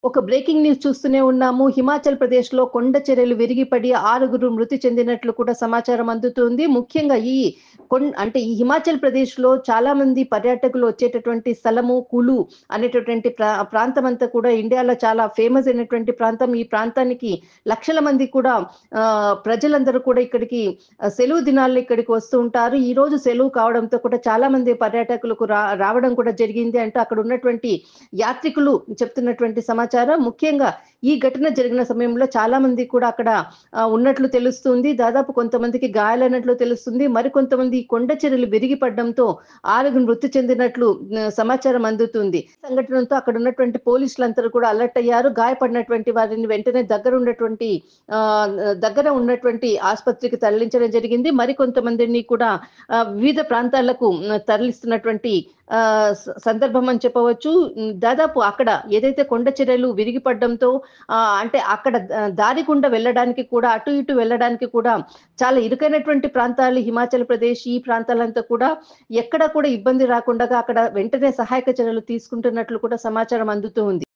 ఒక breaking news చూస్తూనే ఉన్నాము. హిమాచల్ ప్రదేశ్‌లో కొండ చర్యలు విరిగిపడి 6గురు మృతి చెందినట్లు కూడా సమాచారం అందుతుంది. ముఖ్యంగా అంటే ఈ హిమాచల్ ప్రదేశ్‌లో చాలామంది పర్యాటకులు వచ్చేటటువంటి స్థలము కులు అనేటటువంటి ప్రాంతమంతా కూడా ఇండియాలో చాలా ఫేమస్ అయినటువంటి ప్రాంతం. ఈ ప్రాంతానికి లక్షల మంది కూడా ప్రజలందరూ కూడా ఇక్కడికి సెలవు దినాల్లో ఇక్కడికి వస్తూ ఉంటారు. ఈరోజు సెలవు కావడంతో కూడా చాలామంది పర్యాటకులకు రావడం కూడా జరిగింది అంటూ అక్కడ ఉన్నటువంటి యాత్రికులు చెప్తున్నటువంటి సమాచారం. ముఖ్యంగా ఈ ఘటన జరిగిన సమయంలో చాలా మంది కూడా అక్కడ ఉన్నట్లు తెలుస్తుంది. దాదాపు కొంతమందికి గాయాలైనట్లు తెలుస్తుంది. మరికొంతమంది ఈ కొండ చర్యలు విరిగి పడడంతో 6 మృతి చెందినట్లు సమాచారం అందుతుంది. సంఘటనతో అక్కడ ఉన్నటువంటి పోలీసులందరూ కూడా అలర్ట్ అయ్యారు. గాయపడినటువంటి వారిని వెంటనే దగ్గర ఉన్నటువంటి ఆస్పత్రికి తరలించడం జరిగింది. మరికొంతమందిని కూడా వివిధ ప్రాంతాలకు తరలిస్తున్నటువంటి సందర్భం అని చెప్పవచ్చు. దాదాపు అక్కడ ఏదైతే కొండ చర్యలు విరిగిపడడంతో అంటే అక్కడ దారి గుండా వెళ్ళడానికి కూడా అటు ఇటు వెళ్ళడానికి కూడా చాలా ఇరుకైనటువంటి ప్రాంతాలు హిమాచల్ ప్రదేశ్ ఈ ప్రాంతాలంతా కూడా ఎక్కడ కూడా ఇబ్బంది రాకుండా అక్కడ వెంటనే సహాయక చర్యలు తీసుకుంటున్నట్లు కూడా సమాచారం అందుతూ ఉంది.